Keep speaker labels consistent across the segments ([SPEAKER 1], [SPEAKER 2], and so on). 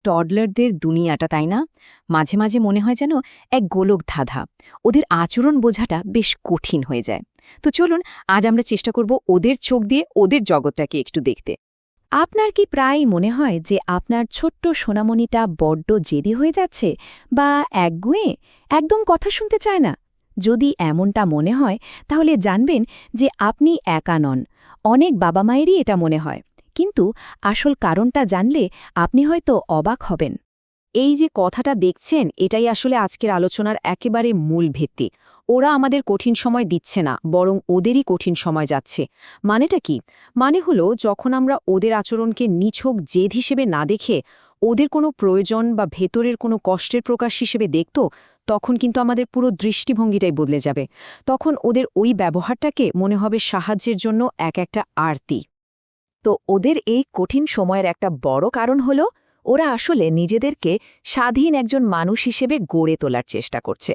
[SPEAKER 1] টডলারদের দুনিয়াটা, তাই না? মাঝে মাঝে মনে হয় যেন এক গোলক ধাঁধা। ওদের আচরণ বোঝাটা বেশ কঠিন হয়ে যায়। তো চলুন আজ আমরা চেষ্টা করব ওদের চোখ দিয়ে ওদের জগৎটাকে একটু দেখতে। আপনার কি প্রায়ই মনে হয় যে আপনার ছোট্ট সোনামণিটা বড্ড জেদি হয়ে যাচ্ছে বা একগুঁয়ে, একদম কথা শুনতে চায় না? যদি এমনটা মনে হয় তাহলে জানবেন যে আপনি একা নন। অনেক বাবা মায়েরই এটা মনে হয়। কিন্তু আসল কারণটা জানলে আপনি হয়তো অবাক হবেন। এই যে কথাটা দেখছেন, এটাই আসলে আজকের আলোচনার একেবারে মূল ভিত্তি। ওরা আমাদের কঠিন সময় দিচ্ছে না, বরং ওদেরই কঠিন সময় যাচ্ছে। মানেটা কি? মানে হলো, যখন আমরা ওদের আচরণকে নিছক জেদ হিসেবে না দেখে ওদের কোনো প্রয়োজন বা ভেতরের কোনো কষ্টের প্রকাশ হিসেবে দেখত, তখন কিন্তু আমাদের পুরো দৃষ্টিভঙ্গিটাই বদলে যাবে। তখন ওদের ওই ব্যবহারটাকে মনে হবে সাহায্যের জন্য একটা আরতি। তো ওদের এই কঠিন সময়ের একটা বড় কারণ হলো ওরা আসলে নিজেদেরকে স্বাধীন একজন মানুষ হিসেবে গড়ে তোলার চেষ্টা করছে।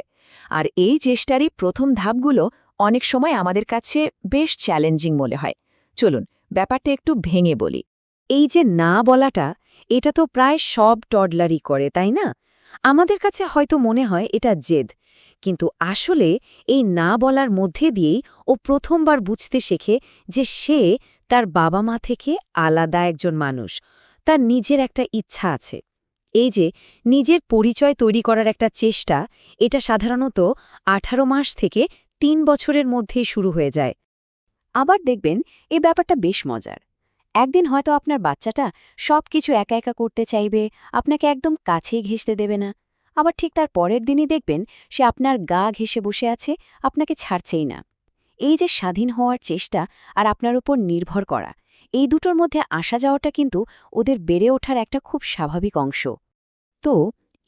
[SPEAKER 1] আর এই চেষ্টারই প্রথম ধাপগুলো অনেক সময় আমাদের কাছে বেশ চ্যালেঞ্জিং মনে হয়। চলুন ব্যাপারটা একটু ভেঙে বলি। এই যে না বলাটা, এটা তো প্রায় সব টডলারই করে, তাই না? আমাদের কাছে হয়তো মনে হয় এটা জেদ, কিন্তু আসলে এই না বলার মধ্যে দিয়েই ও প্রথমবার বুঝতে শেখে যে সে তার বাবা মা থেকে আলাদা একজন মানুষ। তার নিজের একটা ইচ্ছা আছে। এই যে নিজের পরিচয় তৈরি করার একটা চেষ্টা, এটা সাধারণত 18 মাস থেকে 3 বছরের মধ্যেই শুরু হয়ে যায়। আবার দেখবেন এই ব্যাপারটা বেশ মজার। একদিন হয়তো আপনার বাচ্চাটা সবকিছু একা একা করতে চাইবে, আপনাকে একদম কাছেই ঘেঁষতে দেবে না। আবার ঠিক তার পরের দিনই দেখবেন সে আপনার গা ঘেঁষে বসে আছে, আপনাকে ছাড়ছেই না। এই যে স্বাধীন হওয়ার চেষ্টা আর আপনার উপর নির্ভর করা, এই দুটোর মধ্যে আসা যাওয়াটা কিন্তু ওদের বেড়ে ওঠার একটা খুব স্বাভাবিক অংশ। তো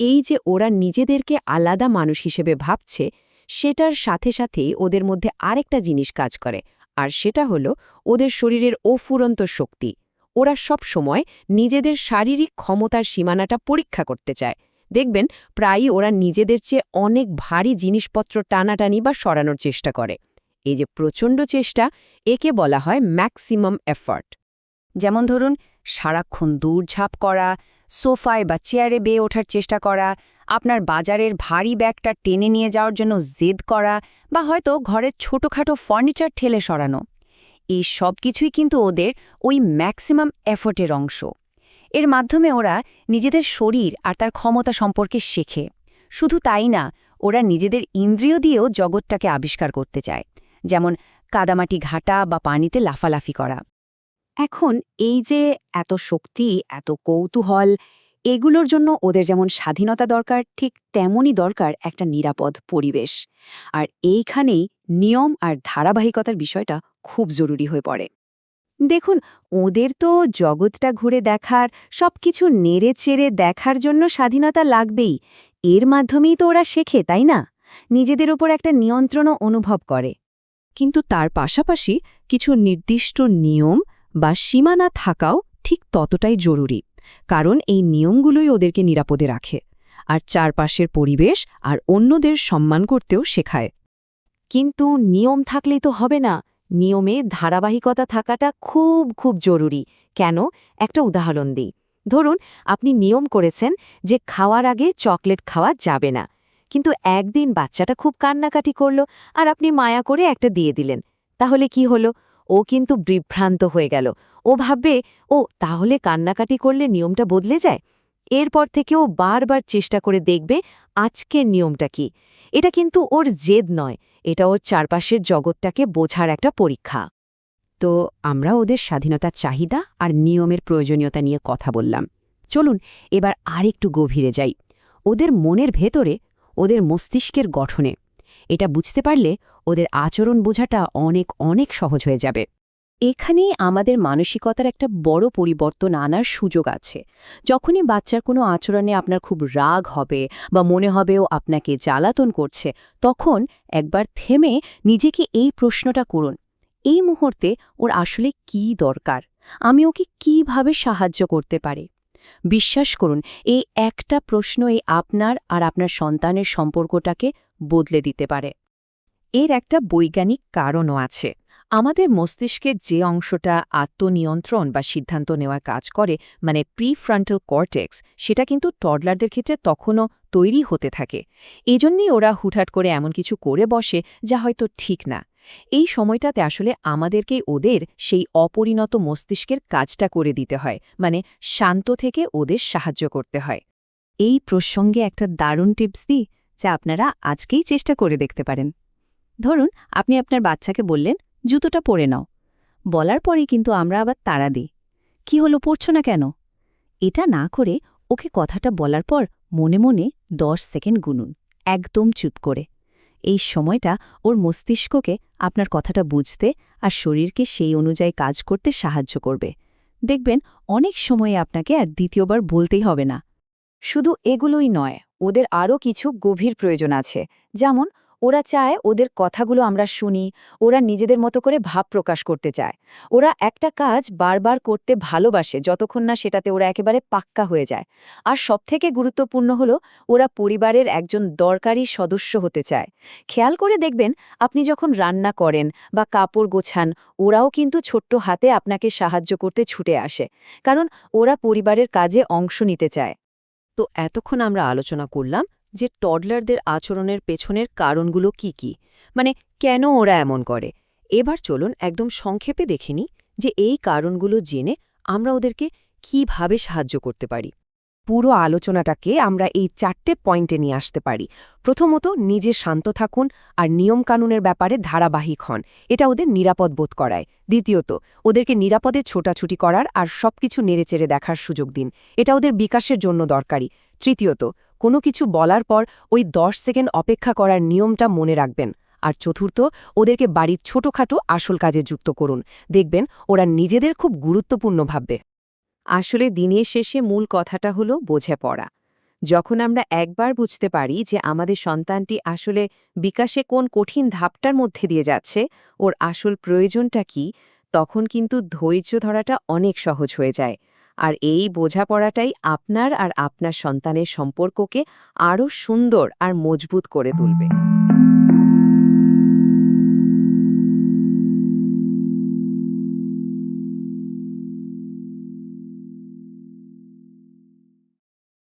[SPEAKER 1] এই যে ওরা নিজেদেরকে আলাদা মানুষ হিসেবে ভাবছে, সেটার সাথে সাথেই ওদের মধ্যে আরেকটা জিনিস কাজ করে, আর সেটা হলো ওদের শরীরের অফুরন্ত শক্তি। ওরা সব সময় নিজেদের শারীরিক ক্ষমতার সীমানাটা পরীক্ষা করতে চায়। দেখবেন প্রায়ই ওরা নিজেদের চেয়ে অনেক ভারী জিনিসপত্র টানাটানি বা সরানোর চেষ্টা করে। এই যে প্রচণ্ড চেষ্টা, একে বলা হয় ম্যাক্সিমাম এফর্ট। যেমন ধরুন, সারাক্ষণ দৌড়ঝাঁপ করা, সোফায় বা চেয়ারে বেয়ে ওঠার চেষ্টা করা, আপনার বাজারের ভারী ব্যাগটা টেনে নিয়ে যাওয়ার জন্য জেদ করা, বা হয়তো ঘরের ছোটখাটো ফার্নিচার ঠেলে সরানো। এই সব কিছুই কিন্তু ওদের ওই ম্যাক্সিমাম এফোর্টের অংশ। এর মাধ্যমে ওরা নিজেদের শরীর আর তার ক্ষমতা সম্পর্কে শেখে। শুধু তাই না, ওরা নিজেদের ইন্দ্রিয় দিয়েও জগৎটাকে আবিষ্কার করতে চায়। যেমন কাদামাটি ঘাটা বা পানিতে লাফালাফি করা। এখন এই যে এত শক্তি, এত কৌতূহল, এগুলোর জন্য ওদের যেমন স্বাধীনতা দরকার, ঠিক তেমনই দরকার একটা নিরাপদ পরিবেশ। আর এইখানেই নিয়ম আর ধারাবাহিকতার বিষয়টা খুব জরুরি হয়ে পড়ে। দেখুন, ওদের তো জগৎটা ঘুরে দেখার, সবকিছু নেড়ে চেড়ে দেখার জন্য স্বাধীনতা লাগবেই। এর মাধ্যমেই তো ওরা শেখে, তাই না? নিজেদের ওপর একটা নিয়ন্ত্রণও অনুভব করে। কিন্তু তার পাশাপাশি কিছু নির্দিষ্ট নিয়ম বা সীমানা থাকাও ঠিক ততটাই জরুরি, কারণ এই নিয়মগুলোই ওদেরকে নিরাপদে রাখে আর চারপাশের পরিবেশ আর অন্যদের সম্মান করতেও শেখায়। কিন্তু নিয়ম থাকলেই তো হবে না, নিয়মে ধারাবাহিকতা থাকাটা খুব খুব জরুরি। কেন? একটা উদাহরণ দিই। ধরুন, আপনি নিয়ম করেছেন যে খাওয়ার আগে চকলেট খাওয়া যাবে না, কিন্তু একদিন বাচ্চাটা খুব কান্নাকাটি করল আর আপনি মায়া করে একটা দিয়ে দিলেন। তাহলে কি হলো? ও কিন্তু বিভ্রান্ত হয়ে গেল। ও ভাববে, ও তাহলে কান্নাকাটি করলে নিয়মটা বদলে যায়। এরপর থেকে ও বারবার চেষ্টা করে দেখবে আজকের নিয়মটা কি। এটা কিন্তু ওর জেদ নয়, এটা ওর চারপাশের জগৎটাকে বোঝার একটা পরীক্ষা। তো আমরা ওদের স্বাধীনতার চাহিদা আর নিয়মের প্রয়োজনীয়তা নিয়ে কথা বললাম। চলুন এবার আরেকটু গভীরে যাই, ওদের মনের ভেতরে, ওদের মস্তিষ্কের গঠনে। এটা বুঝতে পারলে ওদের আচরণ বোঝাটা অনেক অনেক সহজ হয়ে যাবে। এখানেই আমাদের মানসিকতার একটা বড় পরিবর্তন আনার সুযোগ আছে। যখনই বাচ্চার কোনো আচরণে আপনার খুব রাগ হবে বা মনে হবে ও আপনাকে জ্বালাতন করছে, তখন একবার থেমে নিজেকে এই প্রশ্নটা করুন, এই মুহূর্তে ওর আসলে কী দরকার? আমি ওকে কিভাবে সাহায্য করতে পারি? বিশ্বাস করুন, এই একটা প্রশ্নই আপনার আর আপনার সন্তানের সম্পর্কটাকে বদলে দিতে পারে। এর একটা বৈজ্ঞানিক কারণও আছে। আমাদের মস্তিষ্কের যে অংশটা আত্মনিয়ন্ত্রণ বা সিদ্ধান্ত নেওয়ার কাজ করে, মানে প্রিফ্রন্টাল কর্টেক্স, সেটা কিন্তু টডলারদের ক্ষেত্রে তখনও তৈরি হতে থাকে। এজন্যই ওরা হুটহাট করে এমন কিছু করে বসে যা হয়তো ঠিক না। এই সময়টাতে আসলে আমাদেরকেই ওদের সেই অপরিণত মস্তিষ্কের কাজটা করে দিতে হয়, মানে শান্ত থেকে ওদের সাহায্য করতে হয়। এই প্রসঙ্গে একটা দারুণ টিপস দিই, যা আপনারা আজকেই চেষ্টা করে দেখতে পারেন। ধরুন, আপনি আপনার বাচ্চাকে বললেন, জুতোটা পরে নাও। বলার পরেই কিন্তু আমরা আবার তাড়া দিই, কি হলো, পড়ছ না কেন? এটা না করে ওকে কথাটা বলার পর মনে মনে 10 সেকেন্ড গুনুন, একদম চুপ করে। এই সময়টা ওর মস্তিষ্ককে আপনার কথাটা বুঝতে আর শরীরকে সেই অনুযায়ী কাজ করতে সাহায্য করবে। দেখবেন অনেক সময়ে আপনাকে আর দ্বিতীয়বার বলতেই হবে না। শুধু এগুলোই নয়, ওদের আরও কিছু গভীর প্রয়োজন আছে। যেমন, ওরা চায় ওদের কথাগুলো আমরা শুনি, ওরা নিজেদের মতো করে ভাব প্রকাশ করতে চায়। ওরা একটা কাজ বারবার করতে ভালোবাসে যতক্ষণ না সেটাতে ওরা একেবারে পাক্কা হয়ে যায়। আর সবথেকে গুরুত্বপূর্ণ হলো, ওরা পরিবারের একজন দরকারি সদস্য হতে চায়। খেয়াল করে দেখবেন, আপনি যখন রান্না করেন বা কাপড় গোছান, ওরাও কিন্তু ছোট্ট হাতে আপনাকে সাহায্য করতে ছুটে আসে, কারণ ওরা পরিবারের কাজে অংশ নিতে চায়। তো এতক্ষণ আমরা আলোচনা করলাম যে টডলারদের আচরণের পেছনের কারণগুলো কি কি, মানে কেন ওরা এমন করে। এবার চলুন একদম সংক্ষেপে দেখে নিই যে এই কারণগুলো জেনে আমরা ওদেরকে কিভাবে সাহায্য করতে পারি। পুরো আলোচনাটাকে আমরা এই 4টে পয়েন্টে নিয়ে আসতে পারি। প্রথমত, নিজে শান্ত থাকুন আর নিয়মকানুনের ব্যাপারে ধারাবাহিক হন, এটা ওদের নিরাপদ বোধ করায়। দ্বিতীয়ত, ওদেরকে নিরাপদে ছোটাছুটি করার আর সবকিছু নেড়েচেড়ে দেখার সুযোগ দিন, এটা ওদের বিকাশের জন্য দরকারি। তৃতীয়ত, কোনো কিছু বলার পর ওই 10 সেকেন্ড অপেক্ষা করার নিয়মটা মনে রাখবেন। আর চতুর্থ, ওদেরকে বাড়ির ছোটখাটো আসল কাজে যুক্ত করুন, দেখবেন ওরা নিজেদের খুব গুরুত্বপূর্ণ ভাববে। আসলে দিনের শেষে মূল কথাটা হলো বোঝে পড়া। যখন আমরা একবার বুঝতে পারি যে আমাদের সন্তানটি আসলে বিকাশে কোন কঠিন ধাপটার মধ্যে দিয়ে যাচ্ছে, ওর আসল প্রয়োজনটা কি, তখন কিন্তু ধৈর্য ধরাটা অনেক সহজ হয়ে যায়। আর এই বোঝাপড়াটাই আপনার আর আপনার সন্তানের সম্পর্ককে আরও সুন্দর আর মজবুত করে তুলবে।